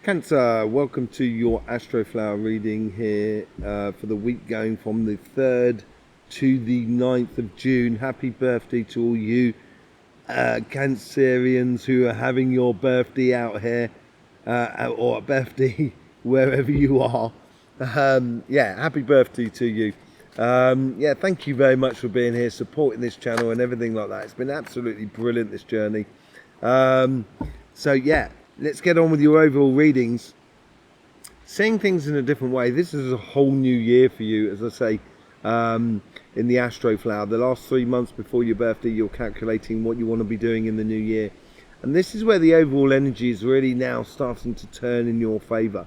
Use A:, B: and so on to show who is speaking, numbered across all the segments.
A: Cancer, welcome to your Astroflower reading here for the week going from the 3rd to the 9th of June. Happy birthday to all you Cancerians who are having your birthday out here, or a birthday wherever you are. Yeah, happy birthday to you. Yeah, thank you very much for being here, supporting this channel and everything like that. It's been absolutely brilliant, this journey. So yeah, let's get on with your overall readings. Seeing things in a different way. This is a whole new year for you, as I say, in the Astroflower. The last 3 months before your birthday, you're calculating what you want to be doing in the new year. And this is where the overall energy is really now starting to turn in your favour.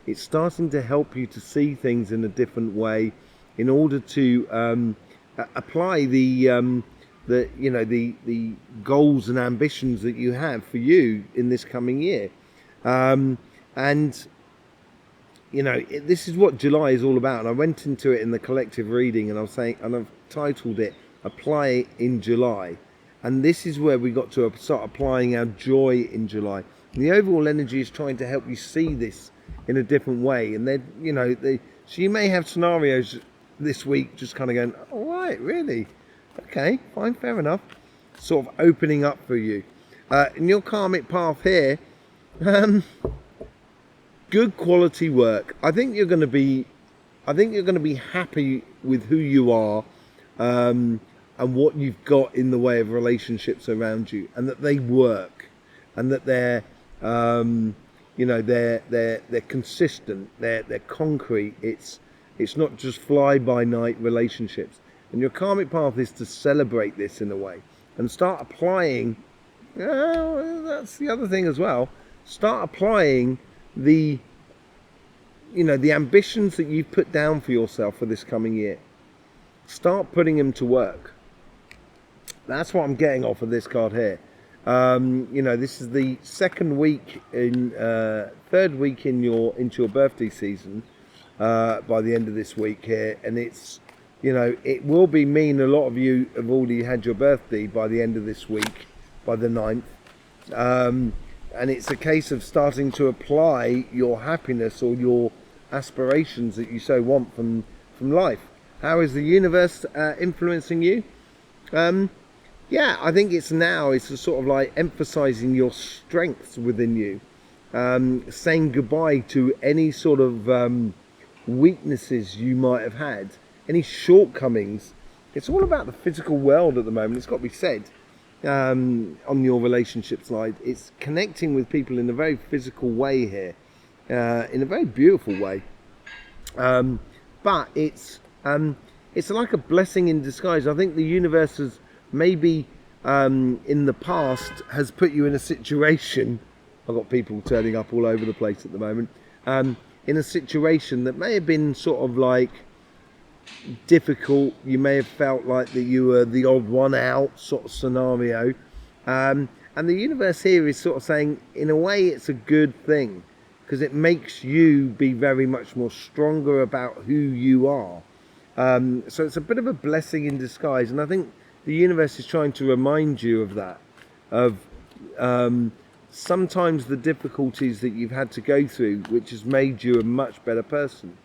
A: It's starting to help you to see things in a different way in order to apply the goals and ambitions that you have for you in this coming year. And you know, this is what July is all about. And I went into it in the collective reading, and I was saying, and I've titled it "Apply in July." And this is where we got to start applying our joy in July. And the overall energy is trying to help you see this in a different way. And then, you know, so you may have scenarios this week just kind of going, "All right, really? Okay, fine, fair enough." Sort of opening up for you. In your karmic path here, good quality work. I think you're going to be happy with who you are, and what you've got in the way of relationships around you, and that they work, and that they're they're consistent, they're concrete. It's not just fly by night relationships. And your karmic path is to celebrate this in a way and start applying. That's the other thing as well. Start applying the ambitions that you've put down for yourself for this coming year. Start putting them to work. That's what I'm getting off of this card here. This is the third week into your birthday season by the end of this week here, and it's, it will mean a lot of you have already had your birthday by the end of this week, by the 9th. And it's a case of starting to apply your happiness or your aspirations that you so want from life. How is the universe influencing you? Yeah, I think it's a sort of like emphasizing your strengths within you, saying goodbye to any sort of weaknesses you might have had, any shortcomings. It's all about the physical world at the moment, it's got to be said. On your relationship side, it's connecting with people in a very physical way here, in a very beautiful way, but it's like a blessing in disguise. I think the universe has maybe in the past has put you in a situation, I've got people turning up all over the place at the moment, in a situation that may have been sort of like difficult. You may have felt like that you were the odd one out sort of scenario, and the universe here is sort of saying, in a way, it's a good thing, because it makes you be very much more stronger about who you are. So it's a bit of a blessing in disguise, and I think the universe is trying to remind you of that, of sometimes the difficulties that you've had to go through, which has made you a much better person.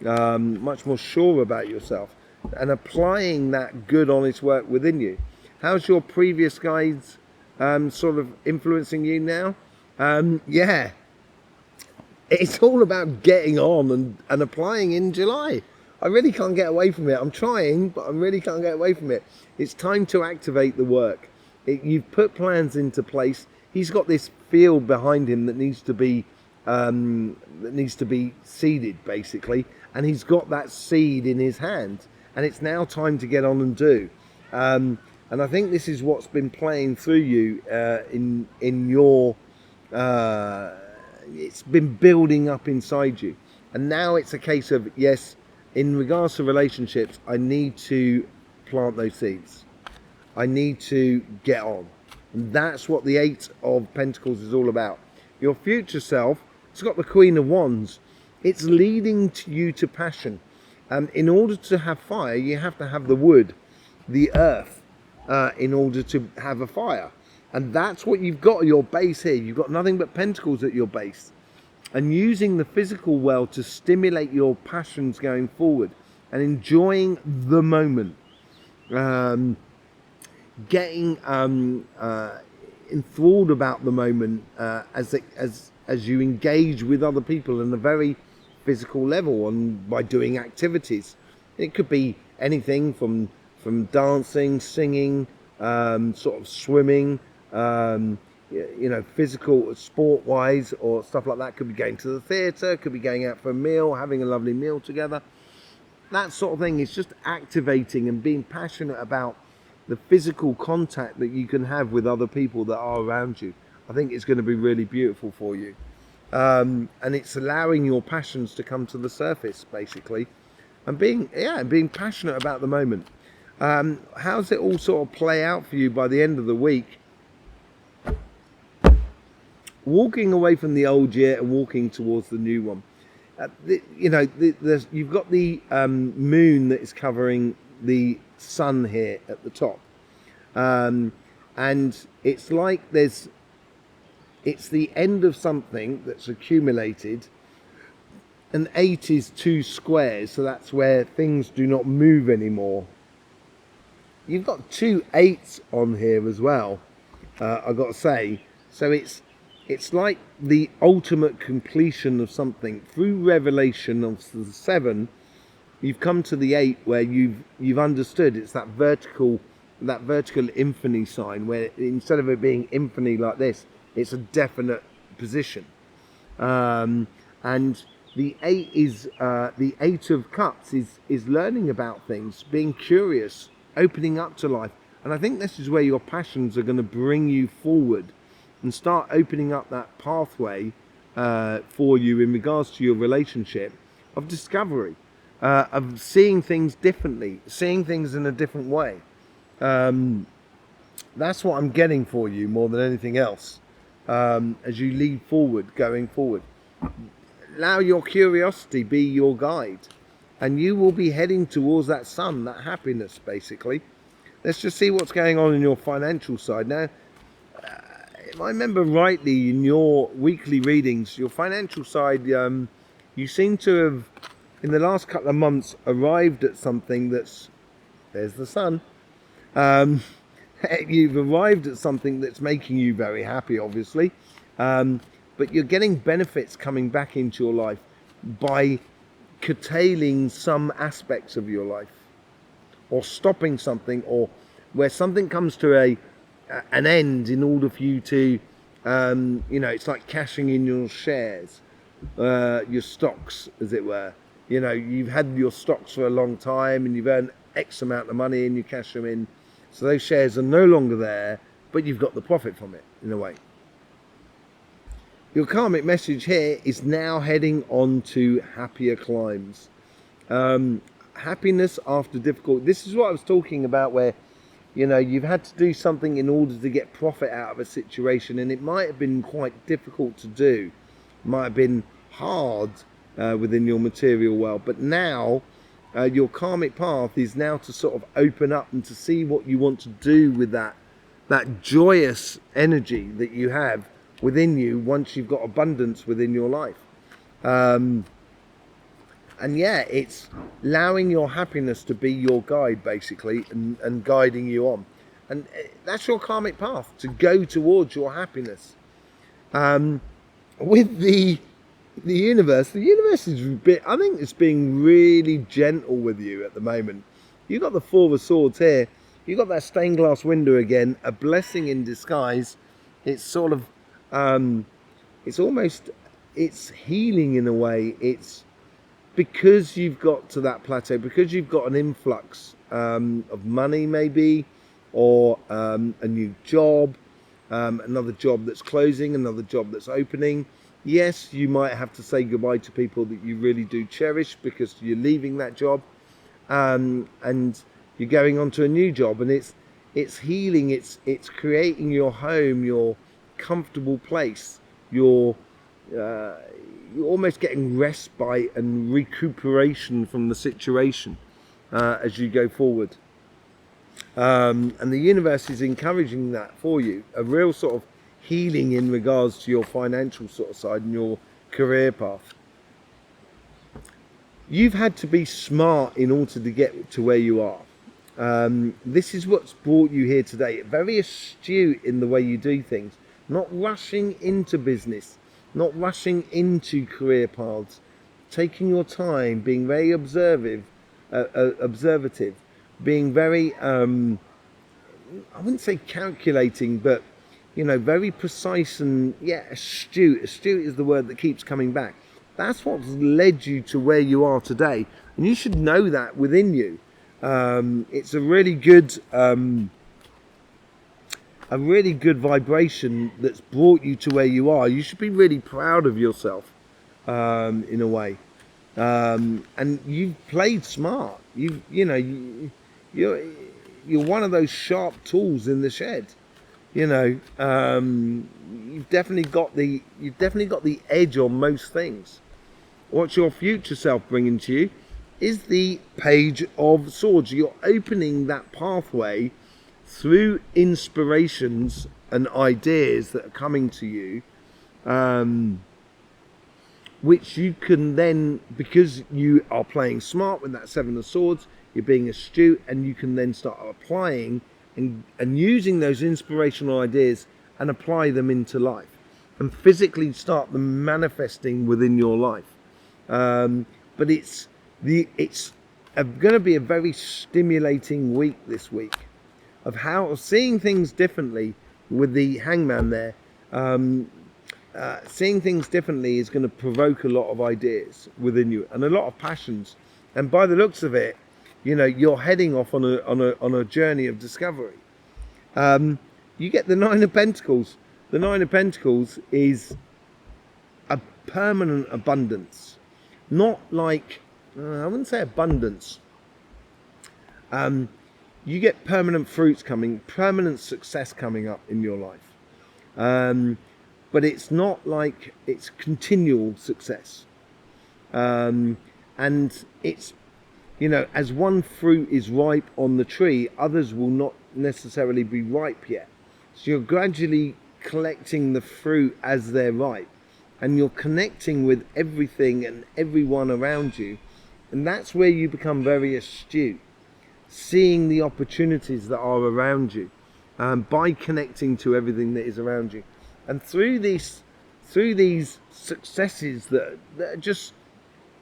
A: Much more sure about yourself, and applying that good honest work within you. How's your previous guides sort of influencing you now? Yeah, it's all about getting on and applying in July. I really can't get away from it. I'm trying, but I really can't get away from it. It's time to activate the work. You've put plans into place. He's got this field behind him that needs to be seeded, basically, and he's got that seed in his hand, and it's now time to get on and do. And I think this is what's been playing through you in your it's been building up inside you, and now it's a case of, yes, in regards to relationships, I need to plant those seeds. I need to get on, and that's what the 8 of Pentacles is all about. Your future self, it's got the Queen of Wands. It's leading you to passion. In order to have fire, you have to have the wood, the earth, in order to have a fire. And that's what you've got at your base here. You've got nothing but pentacles at your base. And using the physical world to stimulate your passions going forward and enjoying the moment. Getting enthralled about the moment as you engage with other people on a very physical level, and by doing activities. It could be anything from dancing, singing, sort of swimming, physical, sport-wise, or stuff like that. Could be going to the theatre, could be going out for a meal, having a lovely meal together. That sort of thing is just activating and being passionate about the physical contact that you can have with other people that are around you. I think it's going to be really beautiful for you. And it's allowing your passions to come to the surface, basically. And being passionate about the moment. How's it all sort of play out for you by the end of the week? Walking away from the old year and walking towards the new one. You've got the moon that is covering the sun here at the top, and it's like it's the end of something that's accumulated. An 8 is 2 squares, so that's where things do not move anymore. You've got 2 8s on here as well, I've got to say. So it's like the ultimate completion of something. Through revelation of the 7, you've come to the 8 where you've understood. It's that vertical infinity sign, where instead of it being infinity like this, it's a definite position. And the 8 is the 8 of Cups is learning about things, being curious, opening up to life. And I think this is where your passions are going to bring you forward and start opening up that pathway for you in regards to your relationship of discovery, of seeing things differently, seeing things in a different way. That's what I'm getting for you more than anything else, as you lead forward, going forward. Allow your curiosity be your guide, and you will be heading towards that sun, that happiness, basically. Let's just see what's going on in your financial side now. If I remember rightly, in your weekly readings, your financial side, you seem to have, in the last couple of months, arrived at something there's the sun. You've arrived at something that's making you very happy, obviously. But you're getting benefits coming back into your life by curtailing some aspects of your life, or stopping something, or where something comes to an end in order for you to, it's like cashing in your shares, your stocks, as it were. You've had your stocks for a long time and you've earned X amount of money and you cash them in. So those shares are no longer there, but you've got the profit from it, in a way. Your karmic message here is now heading on to happier climes. Happiness after difficult. This is what I was talking about, where you've had to do something in order to get profit out of a situation, and it might have been quite difficult to do. It might have been hard within your material world, but now your karmic path is now to sort of open up and to see what you want to do with that joyous energy that you have within you once you've got abundance within your life. It's allowing your happiness to be your guide, basically, and guiding you on. And that's your karmic path, to go towards your happiness. With the universe is I think it's being really gentle with you at the moment. You've got the 4 of Swords here. You've got that stained glass window again, a blessing in disguise. It's sort of, it's healing in a way. It's because you've got to that plateau, because you've got an influx of money maybe, or a new job, another job that's closing, another job that's opening. Yes, you might have to say goodbye to people that you really do cherish because you're leaving that job, and you're going on to a new job, and it's healing, it's creating your home, your comfortable place, you're almost getting respite and recuperation from the situation as you go forward. And the universe is encouraging that for you, a real sort of healing in regards to your financial sort of side and your career path. You've had to be smart in order to get to where you are. This is what's brought you here today. Very astute in the way you do things, not rushing into business, not rushing into career paths, taking your time, being very observative, being very, I wouldn't say calculating, but very precise and astute. Astute is the word that keeps coming back. That's what's led you to where you are today, and you should know that within you. It's a really good vibration that's brought you to where you are. You should be really proud of yourself, in a way. And you've played smart. You're one of those sharp tools in the shed. You've definitely got the edge on most things. What's your future self bringing to you is the Page of Swords. You're opening that pathway through inspirations and ideas that are coming to you, which you can then, because you are playing smart with that Seven of Swords, you're being astute, and you can then start applying and using those inspirational ideas and apply them into life and physically start them manifesting within your life. But it's going to be a very stimulating week this week of seeing things differently with the Hangman there. Seeing things differently is going to provoke a lot of ideas within you and a lot of passions. And by the looks of it, you're heading off on a journey of discovery. You get the Nine of Pentacles. The Nine of Pentacles is a permanent abundance. Not like, I wouldn't say abundance. You get permanent fruits coming, permanent success coming up in your life. But it's not like it's continual success. And it's, as one fruit is ripe on the tree, others will not necessarily be ripe yet. So you're gradually collecting the fruit as they're ripe. And you're connecting with everything and everyone around you. And that's where you become very astute, seeing the opportunities that are around you, by connecting to everything that is around you. And through these successes that are just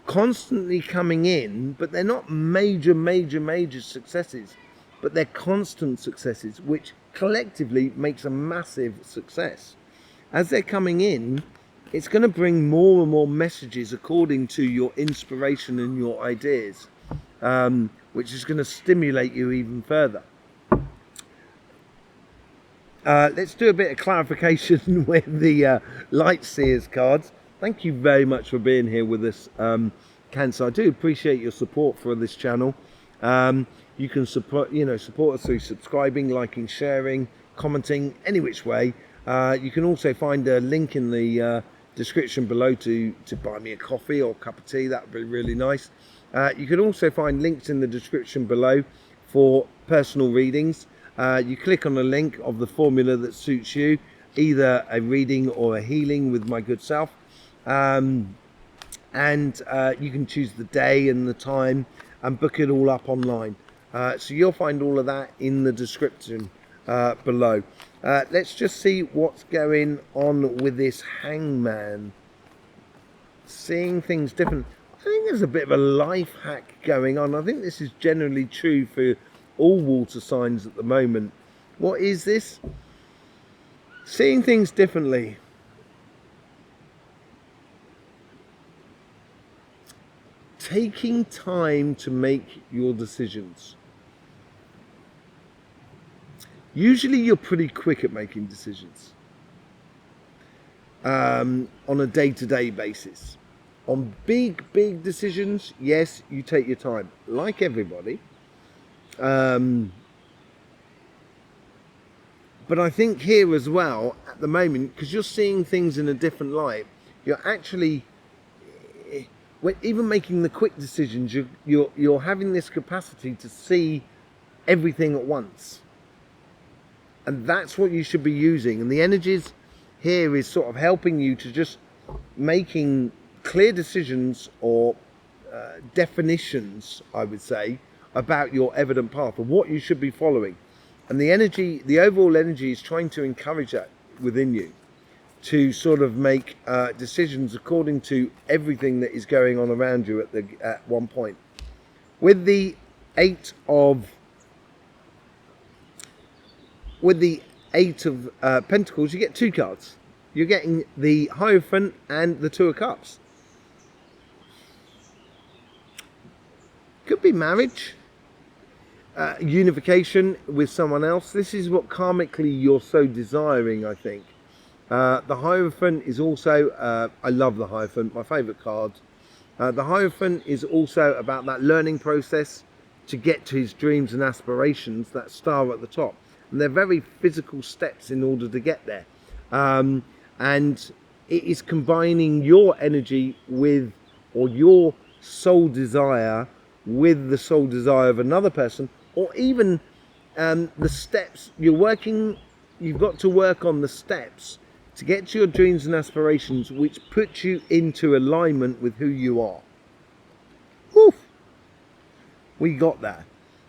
A: constantly coming in, but they're not major successes, but they're constant successes, which collectively makes a massive success. As they're coming in, it's going to bring more and more messages according to your inspiration and your ideas, which is going to stimulate you even further. Let's do a bit of clarification with the Light Seers cards. Thank you very much for being here with us, Cancer. I do appreciate your support for this channel. You can support us through subscribing, liking, sharing, commenting, any which way. You can also find a link in the description below to buy me a coffee or a cup of tea. That would be really nice. You can also find links in the description below for personal readings. You click on the link of the formula that suits you, either a reading or a healing with my good self, and you can choose the day and the time and book it all up online. So you'll find all of that in the description below. Let's just see what's going on with this Hangman. Seeing things different. I think there's a bit of a life hack going on. I think this is generally true for all water signs at the moment. What is this? Seeing things differently. Taking time to make your decisions. Usually you're pretty quick at making decisions on a day-to-day basis. On big decisions, yes, you take your time, like everybody. But I think here as well, at the moment, because you're seeing things in a different light, you're actually, even making the quick decisions, you're having this capacity to see everything at once. And that's what you should be using. And the energies here is sort of helping you to just making clear decisions or definitions, I would say, about your evident path of what you should be following. And the energy, the overall energy, is trying to encourage that within you to sort of make decisions according to everything that is going on around you at one point. With the Eight of Pentacles, you get two cards. You're getting the Hierophant and the Two of Cups. Could be marriage, unification with someone else. This is what karmically you're so desiring, I think. The Hierophant is also, I love the Hierophant, my favourite card. The Hierophant is also about that learning process to get to his dreams and aspirations, that star at the top. And they're very physical steps in order to get there. And it is combining your energy with, or your soul desire with the soul desire of another person, or even the steps you've got to work on the steps to get to your dreams and aspirations, which put you into alignment with who you are. Whew. We got that.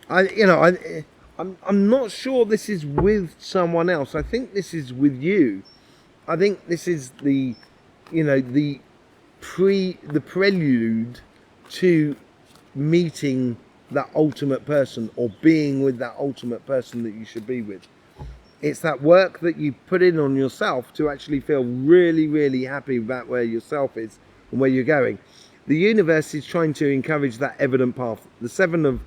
A: I'm not sure this is with someone else. I think this is with you. I think this is the prelude to meeting that ultimate person, or being with that ultimate person that you should be with. It's that work that you put in on yourself to actually feel really, really happy about where yourself is and where you're going. The universe is trying to encourage that evident path. The Seven of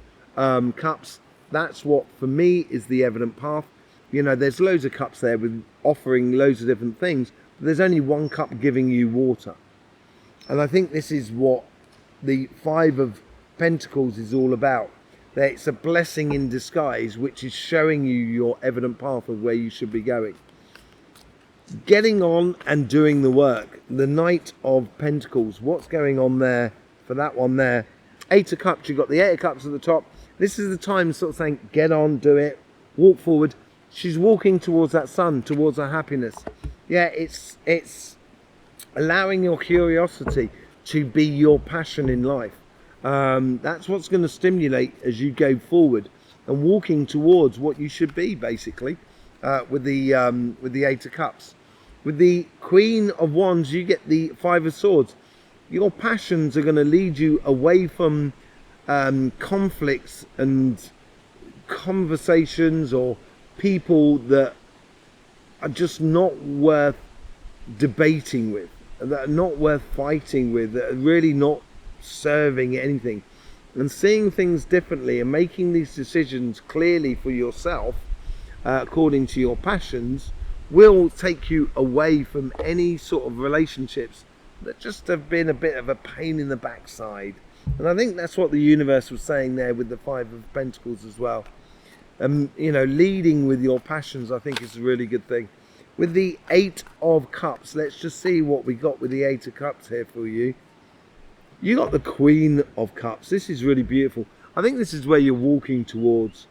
A: Cups, that's what for me is the evident path. There's loads of cups there with offering loads of different things, but there's only one cup giving you water. And I think this is what the Five of Pentacles is all about. That it's a blessing in disguise, which is showing you your evident path of where you should be going. Getting on and doing the work. The Knight of Pentacles. What's going on there for that one there? Eight of Cups. You've got the Eight of Cups at the top. This is the time sort of saying, get on, do it, walk forward. She's walking towards that sun, towards her happiness. Yeah, it's allowing your curiosity to be your passion in life. That's what's going to stimulate as you go forward and walking towards what you should be, basically, with the Eight of Cups. With the Queen of Wands, you get the Five of Swords. Your passions are going to lead you away from conflicts and conversations or people that are just not worth debating with, that are not worth fighting with, that are really not serving anything. And seeing things differently and making these decisions clearly for yourself according to your passions will take you away from any sort of relationships that just have been a bit of a pain in the backside. And I think that's what the universe was saying there with the Five of Pentacles as well. Leading with your passions, I think, is a really good thing. With the Eight of Cups, let's just see what we got with the Eight of Cups here for you. You got the Queen of Cups. This is really beautiful. I think this is where you're walking towards.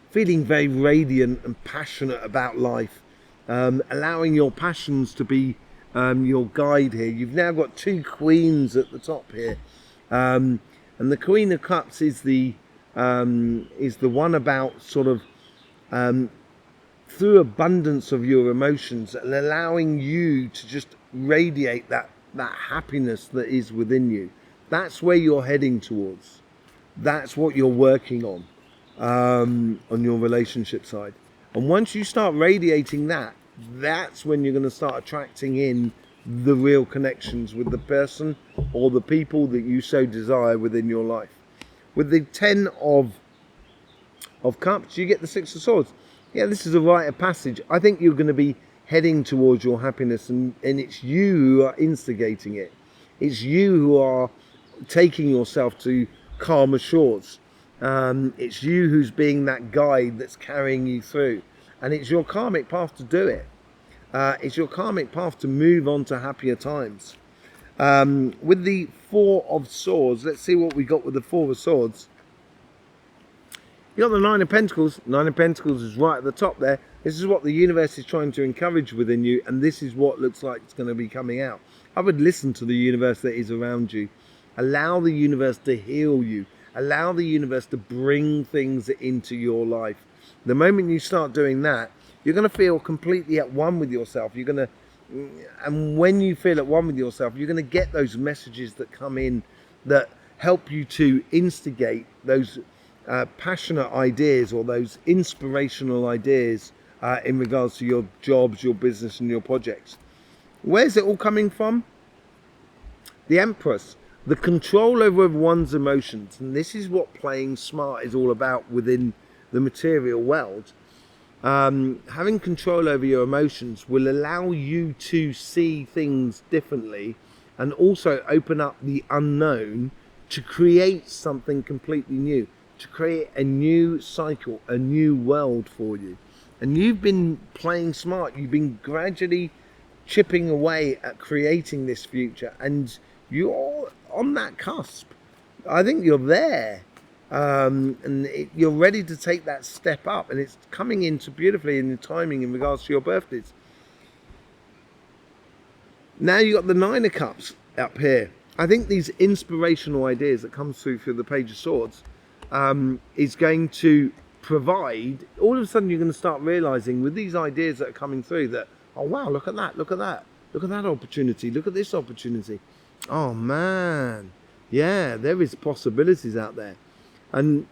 A: Feeling very radiant and passionate about life. Allowing your passions to be your guide here. You've now got two queens at the top here. And the Queen of Cups is the one about sort of through abundance of your emotions and allowing you to just radiate that happiness that is within you. That's where you're heading towards. That's what you're working on your relationship side. And once you start radiating that, that's when you're going to start attracting in the real connections with the person or the people that you so desire within your life. With the Ten of Cups, you get the Six of Swords. Yeah, this is a rite of passage. I think you're going to be heading towards your happiness, and it's you who are instigating it. It's you who are taking yourself to calmer shores. It's you who's being that guide that's carrying you through, and it's your karmic path to do it. It's your karmic path to move on to happier times. With the Four of Swords, let's see what we got with the Four of Swords. You got the Nine of Pentacles. Nine of Pentacles is right at the top there. This is what the universe is trying to encourage within you, and this is what looks like it's going to be coming out. I would listen to the universe that is around you. Allow the universe to heal you. Allow the universe to bring things into your life. The moment you start doing that, you're going to feel completely at one with yourself. And when you feel at one with yourself, you're going to get those messages that come in that help you to instigate those passionate ideas or those inspirational ideas in regards to your jobs, your business and your projects. Where's it all coming from? The Empress, the control over one's emotions. And this is what playing smart is all about within the material world. Having control over your emotions will allow you to see things differently and also open up the unknown to create something completely new, to create a new cycle, a new world for you. And you've been playing smart. You've been gradually chipping away at creating this future, and you're on that cusp. I think you're there. You're ready to take that step up, and it's coming into beautifully in the timing in regards to your birthdays. Now you got the Nine of Cups up here. I think these inspirational ideas that comes through the Page of Swords is going to provide, all of a sudden you're going to start realizing with these ideas that are coming through that, oh wow, look at that, look at that, look at that opportunity, look at this opportunity. Oh man, yeah, there is possibilities out there. And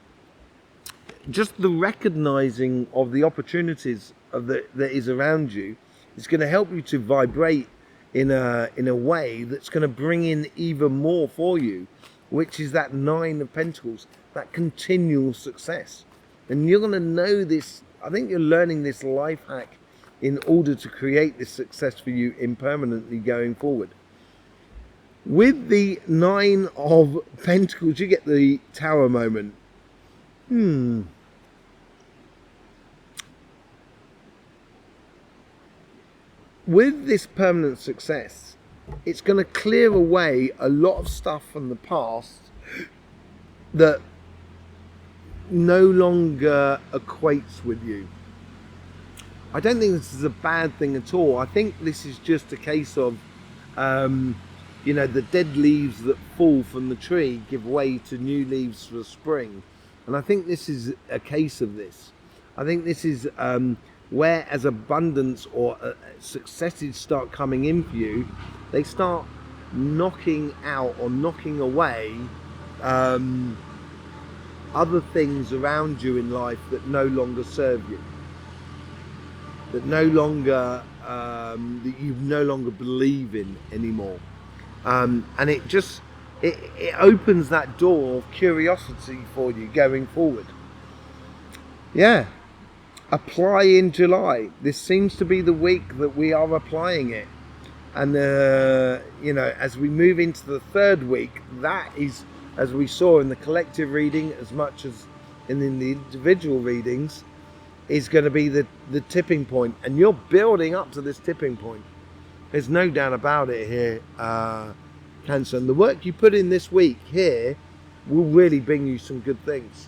A: just the recognizing of the opportunities that is around you is going to help you to vibrate in a way that's going to bring in even more for you, which is that Nine of Pentacles, that continual success. And you're going to know this. I think you're learning this life hack in order to create this success for you impermanently going forward. With the Nine of Pentacles, you get the Tower moment. With this permanent success, it's going to clear away a lot of stuff from the past that no longer equates with you. I don't think this is a bad thing at all. I think this is just a case of the dead leaves that fall from the tree give way to new leaves for spring. And I think this is a case of this. I think this is where as abundance or successes start coming in for you, they start knocking out or knocking away other things around you in life that no longer serve you, that no longer that you no longer believe in anymore. And it opens that door of curiosity for you going forward. Yeah, apply in July. This seems to be the week that we are applying it. And as we move into the third week, that is, as we saw in the collective reading as much as in the individual readings, is going to be the tipping point. And you're building up to this tipping point. There's no doubt about it here, Cancer. And the work you put in this week here will really bring you some good things.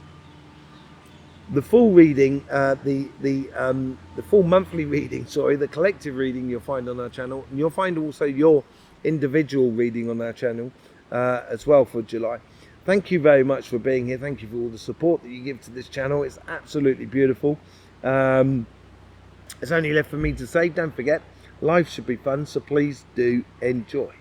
A: The full reading, the full monthly reading, the collective reading you'll find on our channel. And you'll find also your individual reading on our channel as well for July. Thank you very much for being here. Thank you for all the support that you give to this channel. It's absolutely beautiful. It's only left for me to say, don't forget, life should be fun, so please do enjoy.